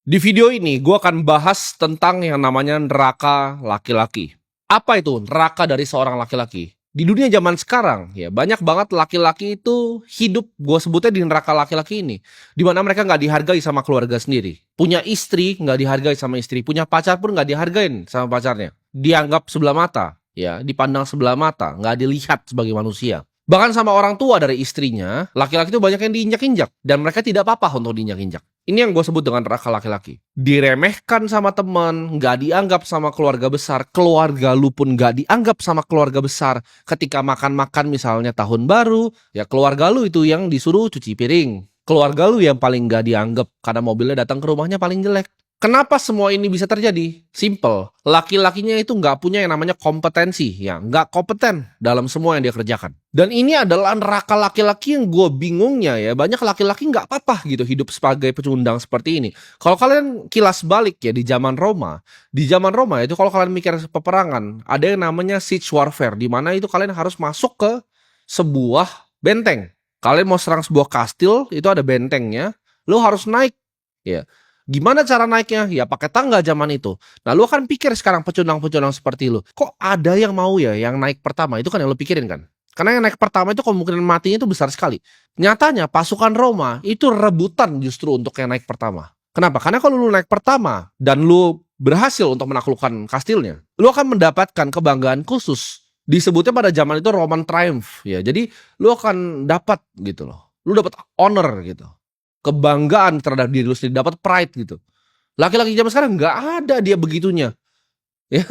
Di video ini gue akan bahas tentang yang namanya neraka laki-laki. Apa itu neraka dari seorang laki-laki? Di dunia zaman sekarang, ya banyak banget laki-laki itu hidup, gue sebutnya di neraka laki-laki ini. Dimana mereka nggak dihargai sama keluarga sendiri. Punya istri nggak dihargai sama istri. Punya pacar pun nggak dihargain sama pacarnya. Dianggap sebelah mata, ya dipandang sebelah mata, nggak dilihat sebagai manusia. Bahkan sama orang tua dari istrinya, laki-laki itu banyak yang diinjak-injak. Dan mereka tidak apa-apa untuk diinjak-injak. Ini yang gue sebut dengan neraka laki-laki. Diremehkan sama teman, nggak dianggap sama keluarga besar. Keluarga lu pun nggak dianggap sama keluarga besar. Ketika makan-makan misalnya tahun baru, ya keluarga lu itu yang disuruh cuci piring. Keluarga lu yang paling nggak dianggap karena mobilnya datang ke rumahnya paling jelek. Kenapa semua ini bisa terjadi? Simple. Laki-lakinya itu nggak punya yang namanya kompetensi. Ya, nggak kompeten dalam semua yang dia kerjakan. Dan ini adalah neraka laki-laki yang gue bingungnya ya. Banyak laki-laki nggak apa-apa gitu hidup sebagai pecundang seperti ini. Kalau kalian kilas balik ya di zaman Roma. Di zaman Roma itu kalau kalian mikir peperangan. Ada yang namanya siege warfare. Di mana itu kalian harus masuk ke sebuah benteng. Kalian mau serang sebuah kastil, itu ada bentengnya. Lu harus naik. Ya. Gimana cara naiknya? Ya pakai tangga zaman itu. Nah lu akan pikir sekarang pecundang-pecundang seperti lu. Kok ada yang mau ya yang naik pertama? Itu kan yang lu pikirin kan? Karena yang naik pertama itu kemungkinan matinya itu besar sekali. Nyatanya pasukan Roma itu rebutan justru untuk yang naik pertama. Kenapa? Karena kalau lu naik pertama dan lu berhasil untuk menaklukkan kastilnya, lu akan mendapatkan kebanggaan khusus. Disebutnya pada zaman itu Roman Triumph ya. Jadi lu akan dapat gitu loh. Lu dapat honor gitu. Kebanggaan terhadap diri lu sendiri, dapat pride gitu. Laki-laki zaman sekarang nggak ada dia begitunya. Ya,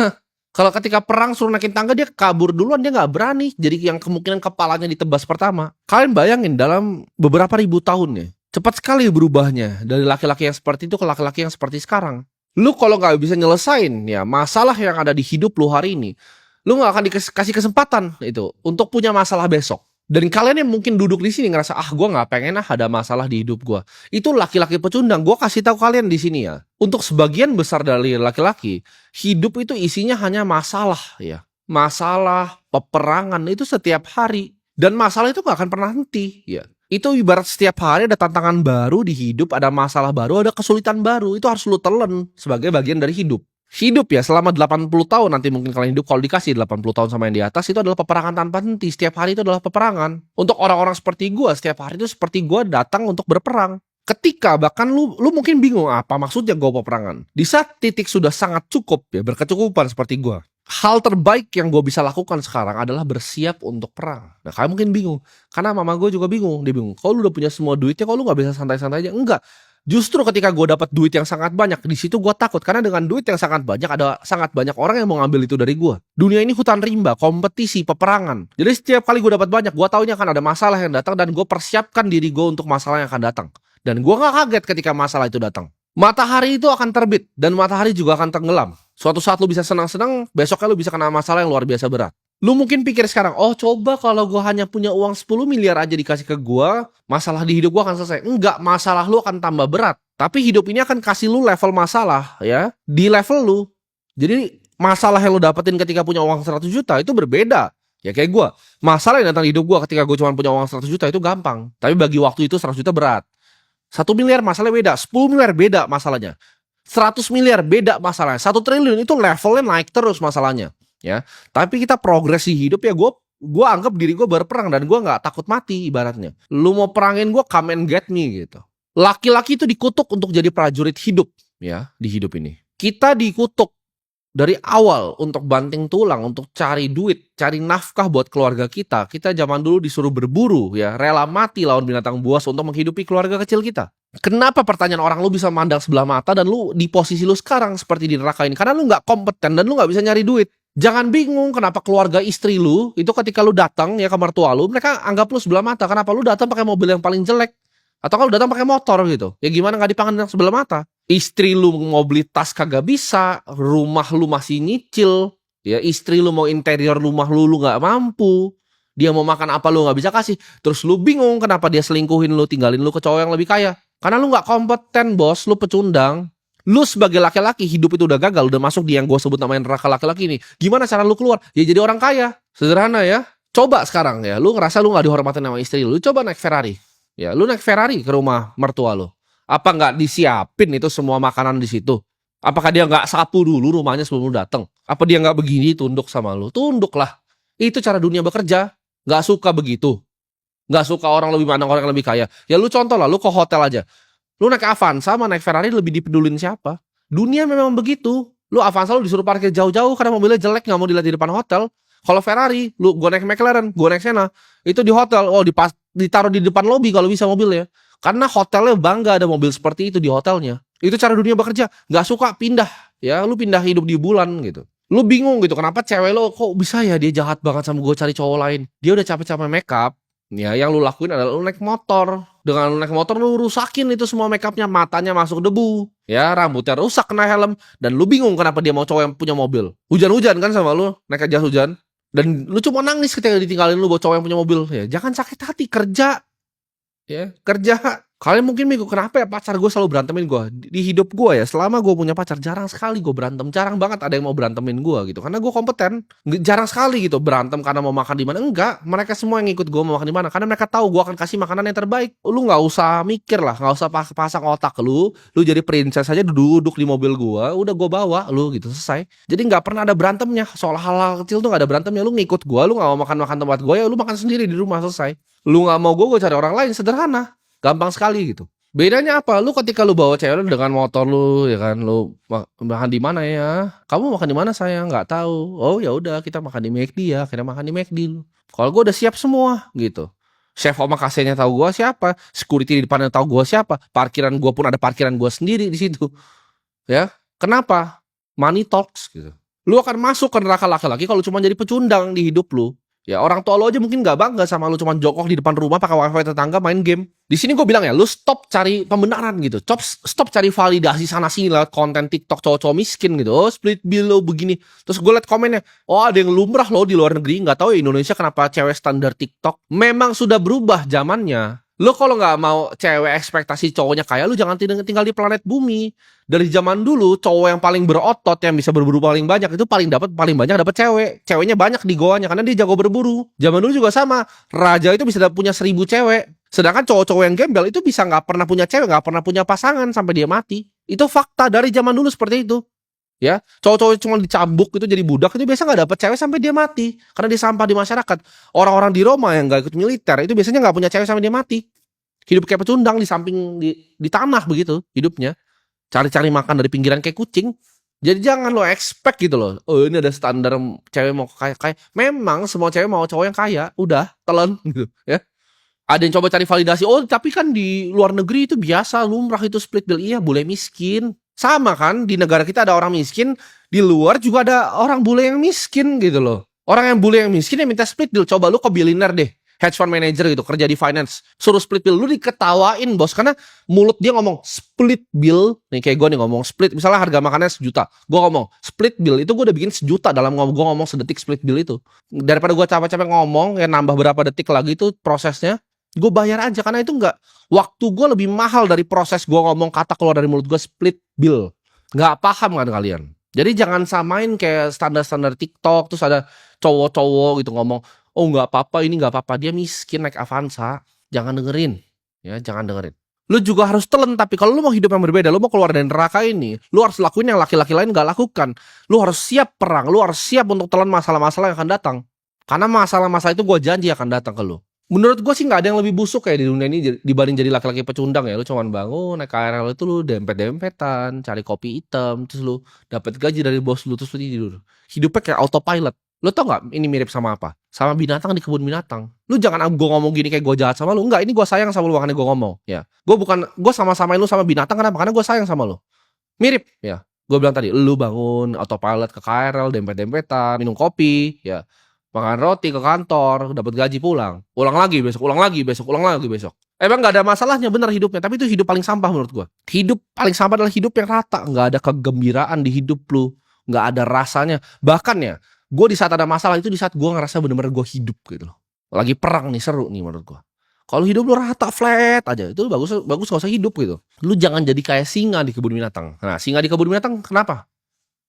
kalau ketika perang suruh naikin tangga dia kabur duluan, dia nggak berani. Jadi yang kemungkinan kepalanya ditebas pertama. Kalian bayangin dalam beberapa ribu tahun ya, cepat sekali berubahnya dari laki-laki yang seperti itu ke laki-laki yang seperti sekarang. Lu kalau nggak bisa nyelesain ya masalah yang ada di hidup lu hari ini, lu nggak akan dikasih kesempatan itu untuk punya masalah besok. Dan kalian yang mungkin duduk di sini ngerasa gue nggak pengen ada masalah di hidup gue. Itu laki-laki pecundang. Gue kasih tahu kalian di sini ya. Untuk sebagian besar dari laki-laki, hidup itu isinya hanya masalah ya. Masalah, peperangan itu setiap hari. Dan masalah itu nggak akan pernah henti ya. Itu ibarat setiap hari ada tantangan baru di hidup, ada masalah baru, ada kesulitan baru. Itu harus lu telan sebagai bagian dari hidup. Hidup ya selama 80 tahun nanti mungkin kalian hidup, kalau dikasih 80 tahun sama yang di atas itu adalah peperangan tanpa henti. Setiap hari itu adalah peperangan. Untuk orang-orang seperti gue, setiap hari itu seperti gue datang untuk berperang. Ketika bahkan lu mungkin bingung apa maksudnya gue peperangan. Di saat titik sudah sangat cukup ya, berkecukupan seperti gue. Hal terbaik yang gue bisa lakukan sekarang adalah bersiap untuk perang. Nah kalian mungkin bingung. Karena mama gue juga bingung. Dia bingung. Kalau lu udah punya semua duitnya, kalau lu gak bisa santai-santai aja? Enggak. Justru ketika gue dapat duit yang sangat banyak, di situ gue takut karena dengan duit yang sangat banyak ada sangat banyak orang yang mau ngambil itu dari gue. Dunia ini hutan rimba, kompetisi, peperangan. Jadi setiap kali gue dapat banyak, gue taunya akan ada masalah yang datang dan gue persiapkan diri gue untuk masalah yang akan datang. Dan gue gak kaget ketika masalah itu datang. Matahari itu akan terbit dan matahari juga akan tenggelam. Suatu saat lu bisa senang-senang, besoknya lu bisa kena masalah yang luar biasa berat. Lu mungkin pikir sekarang, oh coba kalau gue hanya punya uang 10 miliar aja dikasih ke gue, masalah di hidup gue akan selesai. Enggak, masalah lu akan tambah berat. Tapi hidup ini akan kasih lu level masalah ya, di level lu. Jadi masalah yang lu dapetin ketika punya uang 100 juta itu berbeda. Ya kayak gue, masalah yang datang di hidup gue ketika gue cuma punya uang 100 juta itu gampang. Tapi bagi waktu itu 100 juta berat. 1 miliar masalahnya beda, 10 miliar beda masalahnya. 100 miliar beda masalahnya. 1 triliun itu levelnya naik terus masalahnya. Ya, tapi kita progres di hidup ya gue anggap diri gue berperang dan gue nggak takut mati ibaratnya. Lu mau perangin gue, come and get me gitu. Laki-laki itu dikutuk untuk jadi prajurit hidup ya di hidup ini. Kita dikutuk dari awal untuk banting tulang, untuk cari duit, cari nafkah buat keluarga kita. Kita zaman dulu disuruh berburu ya, rela mati lawan binatang buas untuk menghidupi keluarga kecil kita. Kenapa pertanyaan orang lu bisa mandang sebelah mata dan lu di posisi lu sekarang seperti di neraka ini? Karena lu nggak kompeten dan lu nggak bisa nyari duit. Jangan bingung kenapa keluarga istri lu itu ketika lu datang ya ke mertua lu, mereka anggap lu sebelah mata. Kenapa lu datang pakai mobil yang paling jelek? Atau kalau datang pakai motor gitu. Ya gimana nggak dipandang sebelah mata? Istri lu mau beli tas kagak bisa, rumah lu masih nyicil, ya istri lu mau interior rumah lu nggak mampu. Dia mau makan apa lu nggak bisa kasih. Terus lu bingung kenapa dia selingkuhin lu, tinggalin lu ke cowok yang lebih kaya. Karena lu nggak kompeten bos, lu pecundang. Lu sebagai laki-laki hidup itu udah gagal, udah masuk di yang gue sebut namanya neraka laki-laki ini. Gimana cara lu keluar? Ya jadi orang kaya. Sederhana ya. Coba sekarang ya, lu ngerasa lu gak dihormatin sama istri lu, coba naik Ferrari. Ya, lu naik Ferrari ke rumah mertua lu. Apa nggak disiapin itu semua makanan di situ? Apakah dia nggak sapu dulu rumahnya sebelum lu datang? Apa dia nggak begini tunduk sama lu? Tunduk lah. Itu cara dunia bekerja. Nggak suka begitu. Nggak suka orang lebih mandang orang yang lebih kaya. Ya lu contoh lah, lu ke hotel aja. Lu naik Avanza sama naik Ferrari lebih dipedulin siapa? Dunia memang begitu. Lu Avanza lu disuruh parkir jauh-jauh karena mobilnya jelek nggak mau dilihat di depan hotel. Kalau Ferrari, gua naik McLaren, gua naik Senna, itu di hotel, ditaruh di depan lobi kalau bisa mobilnya. Karena hotelnya bangga ada mobil seperti itu di hotelnya. Itu cara dunia bekerja. Nggak suka pindah, ya lu pindah hidup di bulan gitu. Lu bingung gitu kenapa cewek lo kok bisa ya dia jahat banget sama gue cari cowok lain. Dia udah capek-capek make up. Ya yang lu lakuin adalah lu naik motor. Dengan lu naik motor lu rusakin itu semua make upnya, matanya masuk debu. Ya rambutnya rusak kena helm. Dan lu bingung kenapa dia mau cowok yang punya mobil. Hujan-hujan kan sama lu, naik jas hujan. Dan lu cuma nangis ketika ditinggalin lu buat cowok yang punya mobil. Ya jangan sakit hati, kerja. Ya kerja. Kalian mungkin bingung kenapa ya pacar gue selalu berantemin gue. Di hidup gue ya selama gue punya pacar jarang sekali gue berantem. Jarang banget ada yang mau berantemin gue gitu. Karena gue kompeten. Jarang sekali gitu berantem karena mau makan di mana. Enggak, mereka semua yang ikut gue mau makan di mana. Karena mereka tahu gue akan kasih makanan yang terbaik. Lu nggak usah mikir lah, nggak usah pasang otak lu. Lu jadi princess aja duduk di mobil gue. Udah gue bawa lu gitu selesai. Jadi nggak pernah ada berantemnya. Soal hal-hal kecil tuh nggak ada berantemnya. Lu ngikut gue, lu nggak mau makan tempat gue ya lu makan sendiri di rumah selesai. Lu nggak mau gue cari orang lain, sederhana. Gampang sekali gitu. Bedanya apa? Lu ketika lu bawa cewek lu dengan motor lu, ya kan, lu makan di mana ya? Kamu makan di mana sayang? Nggak tahu. Oh ya udah kita makan di McD ya. Kita makan di McD lu. Kalau gue udah siap semua gitu. Chef omakase-nya tahu gue siapa, security di depannya tahu gue siapa, parkiran gue pun ada parkiran gue sendiri di situ. Ya, kenapa? Money talks gitu. Lu akan masuk ke neraka laki-laki kalau cuma jadi pecundang di hidup lu. Ya orang tua lo aja mungkin gak bangga sama lu cuma jongkok di depan rumah pakai wifi tetangga main game. Di sini gue bilang ya, lu stop cari pembenaran gitu. Stop cari validasi sana sini lewat konten TikTok cowok-cowok miskin gitu. Oh split bill lo begini. Terus gue liat komennya, oh ada yang lumrah lo di luar negeri. Gak tahu ya Indonesia kenapa cewek standar TikTok. Memang sudah berubah zamannya. Lo kalau nggak mau cewek ekspektasi cowoknya kaya, lu jangan tinggal di planet bumi. Dari zaman dulu cowok yang paling berotot yang bisa berburu paling banyak itu paling banyak dapat cewek. Ceweknya banyak di goanya karena dia jago berburu. Zaman dulu juga sama. Raja itu bisa punya 1000 cewek. Sedangkan cowok-cowok yang gembel itu bisa nggak pernah punya cewek, nggak pernah punya pasangan sampai dia mati. Itu fakta dari zaman dulu seperti itu. Ya, cowok-cowok cuma dicambuk itu jadi budak itu biasa nggak dapet cewek sampai dia mati karena dia sampah di masyarakat. Orang-orang di Roma yang nggak ikut militer itu biasanya nggak punya cewek sampai dia mati. Hidup kayak pecundang di samping di tanah begitu hidupnya. Cari-cari makan dari pinggiran kayak kucing. Jadi jangan lo expect gitu loh. Oh ini ada standar cewek mau kaya. Memang semua cewek mau cowok yang kaya. Udah telan gitu ya. Ada yang coba cari validasi. Oh tapi kan di luar negeri itu biasa lumrah itu split bill. Iya bule miskin. Sama kan di negara kita ada orang miskin. Di luar juga ada orang bule yang miskin gitu loh. Orang yang bule yang miskin yang minta split bill. Coba lu ke billionaire deh. Hedge fund manager gitu kerja di finance suruh split bill lu diketawain bos karena mulut dia ngomong split bill nih kayak gue nih ngomong split misalnya harga makannya 1 juta gue ngomong split bill itu gue udah bikin 1 juta dalam gue ngomong sedetik split bill itu daripada gue capek-capek ngomong ya nambah berapa detik lagi itu prosesnya gue bayar aja karena itu nggak waktu gue lebih mahal dari proses gue ngomong kata keluar dari mulut gue split bill nggak paham kan kalian jadi jangan samain kayak standar-standar TikTok terus ada cowok-cowok gitu ngomong oh nggak apa-apa ini nggak apa-apa dia miskin naik Avanza jangan dengerin ya jangan dengerin lu juga harus telan tapi kalau lu mau hidup yang berbeda lu mau keluar dari neraka ini lu harus lakuin yang laki-laki lain nggak lakukan lu harus siap perang lu harus siap untuk telan masalah-masalah yang akan datang karena masalah-masalah itu gue janji akan datang ke lu menurut gue sih nggak ada yang lebih busuk kayak di dunia ini dibanding jadi laki-laki pecundang ya lu cuman bangun naik KRL itu lu dempet-dempetan cari kopi hitam terus lu dapat gaji dari bos lu terus lu tidur hidupnya kayak autopilot. Lo tau gak ini mirip sama apa? Sama binatang di kebun binatang. Lu jangan gue ngomong gini kayak gue jahat sama lu. Enggak, ini gue sayang sama lu makanya gue ngomong. Ya, gue sama-samain lu sama binatang kenapa? Karena gue sayang sama lu. Mirip, ya. Gue bilang tadi, lu bangun autopilot ke KRL, dempet-dempetan, minum kopi, ya. Makan roti ke kantor, dapat gaji pulang. Ulang lagi besok, ulang lagi besok, ulang lagi besok. Emang gak ada masalahnya bener hidupnya, tapi itu hidup paling sampah menurut gue. Hidup paling sampah adalah hidup yang rata, gak ada kegembiraan di hidup lu, gak ada rasanya. Bahkan ya, gue di saat ada masalah itu di saat gue ngerasa bener-bener gue hidup gitu loh. Lagi perang nih seru nih menurut gue. Kalau hidup lu rata flat aja itu bagus gak usah hidup gitu. Lu jangan jadi kayak singa di kebun binatang. Nah singa di kebun binatang kenapa?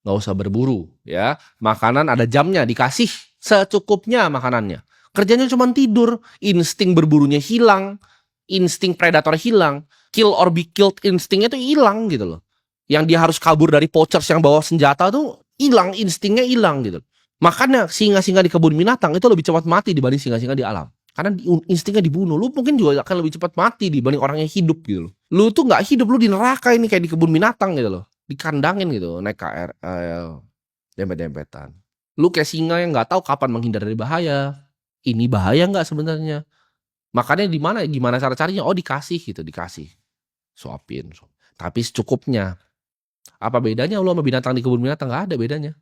Gak usah berburu ya. Makanan ada jamnya dikasih secukupnya makanannya. Kerjanya cuma tidur. Insting berburunya hilang. Insting predator hilang. kill or be killed instingnya tuh hilang gitu loh. Yang dia harus kabur dari poachers yang bawa senjata tuh hilang, instingnya hilang gitu. Makanya singa-singa di kebun binatang itu lebih cepat mati dibanding singa-singa di alam. Karena instingnya dibunuh. Lu mungkin juga akan lebih cepat mati dibanding orang yang hidup gitu loh. Lu tuh nggak hidup, lu di neraka ini kayak di kebun binatang gitu loh. Dikandangin gitu, naik KRL, dempet-dempetan. Lu kayak singa yang nggak tahu kapan menghindar dari bahaya. Ini bahaya nggak sebenarnya? Makanya gimana cara carinya? Oh, dikasih gitu, dikasih. Suapin. Tapi secukupnya. Apa bedanya lu sama binatang di kebun binatang? Nggak ada bedanya.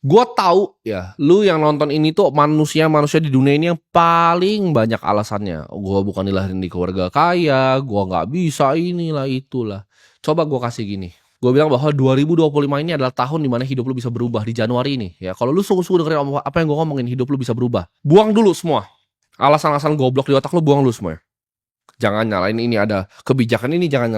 Gua tahu ya, lu yang nonton ini tuh manusia di dunia ini yang paling banyak alasannya. Gua bukan dilahirin di keluarga kaya, gua nggak bisa inilah itulah. Coba gua kasih gini. Gua bilang bahwa 2025 ini adalah tahun dimana hidup lu bisa berubah di Januari ini. Ya, kalau lu sungguh-sungguh dengerin apa yang gua ngomongin, hidup lu bisa berubah. Buang dulu semua. Alasan-alasan goblok di otak lu, buang dulu semua. Jangan nyalain ini ada kebijakan ini, jangan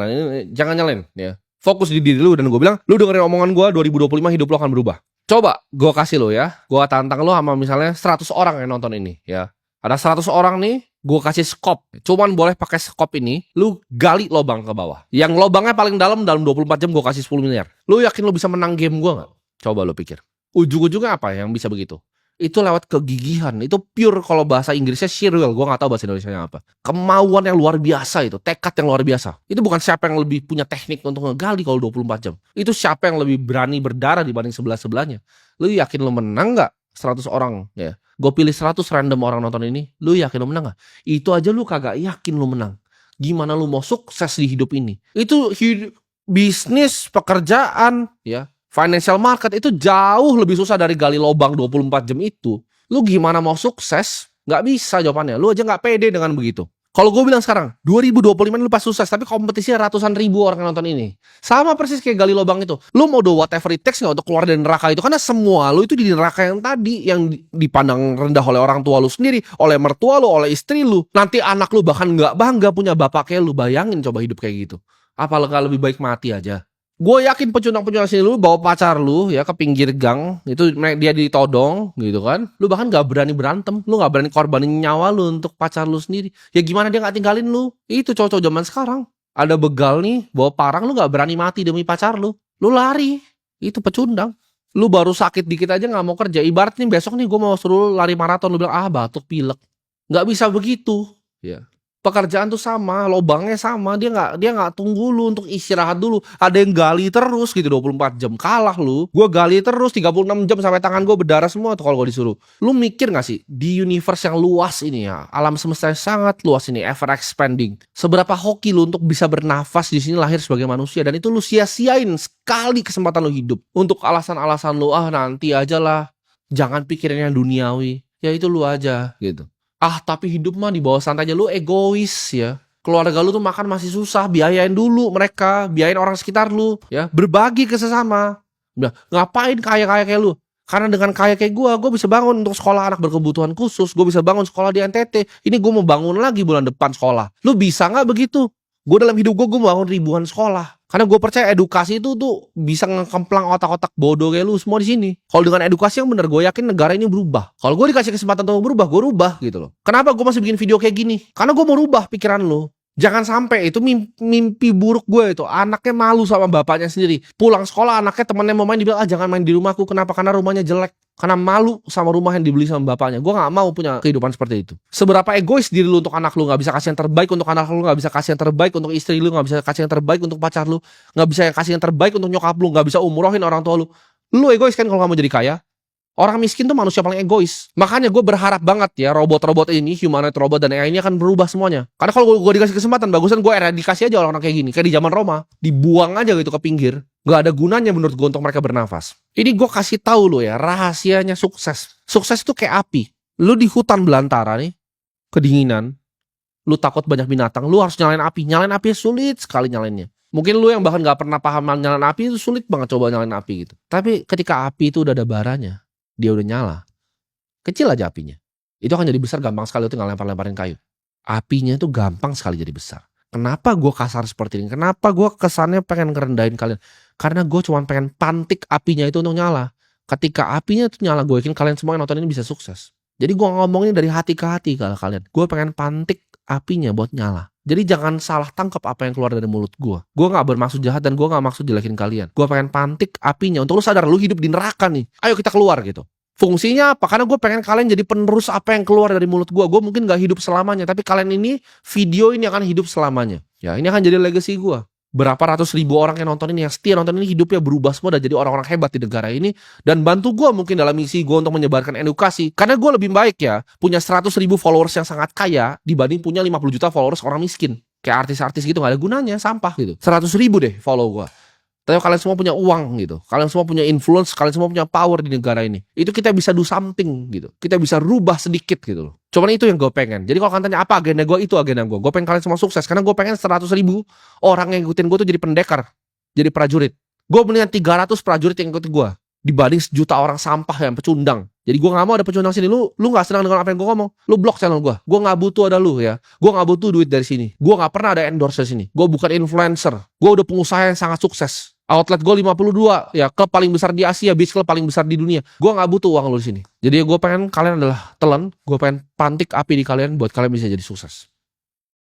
nyalain ya. Fokus di diri lu, dan gue bilang, lu dengerin omongan gue, 2025 hidup lu akan berubah. Coba gue kasih lo ya, gue tantang lo sama misalnya 100 orang yang nonton ini ya. Ada 100 orang nih, gue kasih skop. Cuman boleh pakai skop ini, lu gali lobang ke bawah. Yang lobangnya paling dalam 24 jam gue kasih 10 miliar. Lu yakin lu bisa menang game gue gak? Coba lu pikir. Ujung-ujungnya apa yang bisa begitu? Itu lewat kegigihan. Itu pure, kalau bahasa Inggrisnya sheer will. Gue gak tahu bahasa Indonesianya apa. Kemauan yang luar biasa itu. Tekad yang luar biasa. Itu bukan siapa yang lebih punya teknik untuk ngegali kalau 24 jam. Itu siapa yang lebih berani berdarah dibanding sebelah-sebelahnya. Lu yakin lu menang gak? 100 orang ya. Gue pilih 100 random orang nonton ini. Lu yakin lu menang gak? Itu aja lu kagak yakin lu menang. Gimana lu mau sukses di hidup ini? Itu bisnis, pekerjaan ya. Financial market itu jauh lebih susah dari gali lobang 24 jam itu. Lu gimana mau sukses? Nggak bisa jawabannya. Lu aja nggak pede dengan begitu. Kalau gue bilang sekarang, 2025 lu pas sukses, tapi kompetisinya ratusan ribu orang yang nonton ini. Sama persis kayak gali lobang itu. Lu mau do whatever it takes nggak untuk keluar dari neraka itu? Karena semua lu itu di neraka yang tadi, yang dipandang rendah oleh orang tua lu sendiri, oleh mertua lu, oleh istri lu. Nanti anak lu bahkan nggak bangga punya bapak kayak lu. Bayangin coba hidup kayak gitu. Apalagi lebih baik mati aja. Gue yakin pecundang-pecundang sini lu bawa pacar lu ya ke pinggir gang, itu dia ditodong gitu kan. Lu bahkan gak berani berantem, lu gak berani korbanin nyawa lu untuk pacar lu sendiri. Ya gimana dia gak tinggalin lu? Itu cowok-cowok zaman sekarang. Ada begal nih, bawa parang, lu gak berani mati demi pacar lu. Lu lari. Itu pecundang. Lu baru sakit dikit aja gak mau kerja. Ibarat nih besok nih gue mau suruh lari maraton, lu bilang batuk pilek. Gak bisa begitu. Ya. Pekerjaan tuh sama, lobangnya sama, dia nggak tunggu lu untuk istirahat dulu. Ada yang gali terus gitu 24 jam, kalah lu. Gue gali terus 36 jam sampai tangan gue berdarah semua tuh kalau gue disuruh. Lu mikir nggak sih di universe yang luas ini ya, alam semesta yang sangat luas ini, ever expanding. Seberapa hoki lu untuk bisa bernafas di sini, lahir sebagai manusia, dan itu lu sia-siain sekali kesempatan lu hidup untuk alasan-alasan lu, nanti aja lah, jangan pikirin yang duniawi. Ya itu lu aja gitu. Tapi hidup mah di bawah santai aja, lu egois ya. Keluarga lu tuh makan masih susah, biayain dulu mereka, biayain orang sekitar lu ya, berbagi ke sesama. Ngapain kaya-kaya kayak lu? Karena dengan kaya kayak gue bisa bangun untuk sekolah anak berkebutuhan khusus, gue bisa bangun sekolah di NTT. Ini gue mau bangun lagi bulan depan sekolah. Lu bisa nggak begitu? Gue dalam hidup gue mau bangun ribuan sekolah. Karena gue percaya edukasi itu tuh bisa ngekemplang otak-otak bodoh kayak lu semua di sini. Kalau dengan edukasi yang benar, gue yakin negara ini berubah. Kalau gue dikasih kesempatan untuk berubah, gue rubah gitu loh. Kenapa gue masih bikin video kayak gini? Karena gue mau rubah pikiran lu. Jangan sampai itu mimpi buruk gue itu. Anaknya malu sama bapaknya sendiri. Pulang sekolah anaknya temannya mau main, dibilang jangan main di rumahku. Kenapa? Karena rumahnya jelek. Karena malu sama rumah yang dibeli sama bapaknya. Gue gak mau punya kehidupan seperti itu. Seberapa egois diri lu untuk anak lu. Gak bisa kasih yang terbaik untuk anak lu. Gak bisa kasih yang terbaik untuk istri lu. Gak bisa kasih yang terbaik untuk pacar lu. Gak bisa kasih yang terbaik untuk nyokap lu. Gak bisa umrohin orang tua lu. Lu egois kan kalau gak mau jadi kaya? Orang miskin tuh manusia paling egois. Makanya gue berharap banget ya robot-robot ini, humanoid robot dan AI ini akan berubah semuanya. Karena kalau gue dikasih kesempatan, bagusan gue eradikasi aja orang-orang kayak gini. Kayak di zaman Roma, dibuang aja gitu ke pinggir. Gak ada gunanya menurut gue untuk mereka bernafas. Ini gue kasih tahu lo ya, rahasianya sukses. Sukses itu kayak api. Lu di hutan belantara nih, kedinginan. Lu takut banyak binatang, lu harus nyalain api. Nyalain api sulit sekali nyalainnya. Mungkin lu yang bahkan gak pernah paham nyalain api itu sulit banget coba nyalain api gitu. Tapi ketika api itu udah ada baranya, dia udah nyala, kecil aja apinya, itu akan jadi besar gampang sekali, tinggal lempar-lemparin kayu. Apinya itu gampang sekali jadi besar. Kenapa gue kasar seperti ini? Kenapa gue kesannya pengen ngerendahin kalian? Karena gue cuma pengen pantik apinya itu untuk nyala. Ketika apinya itu nyala, gue yakin kalian semua yang nonton ini bisa sukses. Jadi gue ngomongin dari hati ke hati kalau kalian. Gue pengen pantik apinya buat nyala. Jadi jangan salah tangkap apa yang keluar dari mulut gue. Gue gak bermaksud jahat dan gue gak maksud jelekin kalian. Gue pengen pantik apinya untuk lu sadar lu hidup di neraka nih. Ayo kita keluar gitu. Fungsinya apa? Karena gue pengen kalian jadi penerus apa yang keluar dari mulut gue. Gue mungkin gak hidup selamanya, tapi kalian ini, video ini akan hidup selamanya. Ya, ini akan jadi legacy gue. Berapa ratus ribu orang yang nonton ini, yang setia nonton ini, hidupnya berubah semua dan jadi orang-orang hebat di negara ini. Dan bantu gue mungkin dalam misi gue untuk menyebarkan edukasi. Karena gue lebih baik ya, punya 100 ribu followers yang sangat kaya dibanding punya 50 juta followers orang miskin. Kayak artis-artis gitu, gak ada gunanya, sampah gitu. 100 ribu deh follow gue. Tapi kalian semua punya uang gitu. Kalian semua punya influence, kalian semua punya power di negara ini. Itu kita bisa do something gitu. Kita bisa rubah sedikit gitu loh. Cuman itu yang gue pengen. Jadi kalau kalian tanya apa agenda gue, itu agenda gue. Gue pengen kalian semua sukses. Karena gue pengen 100 ribu orang yang ngikutin gue tuh jadi pendekar. Jadi prajurit. Gue mendingan 300 prajurit yang ngikutin gue dibanding 1 juta orang sampah yang pecundang. Jadi gue gak mau ada pecundang sini. Lu gak senang dengan apa yang gue ngomong, lu blok channel gue. Gue gak butuh ada lu ya. Gue gak butuh duit dari sini. Gue gak pernah ada endorse dari sini. Gue bukan influencer. Gue udah pengusaha yang sangat sukses. Outlet gue 52 ya, klub paling besar di Asia, beach club paling besar di dunia. Gue gak butuh uang lu di sini. Jadi gue pengen kalian adalah telan. Gue pengen pantik api di kalian buat kalian bisa jadi sukses.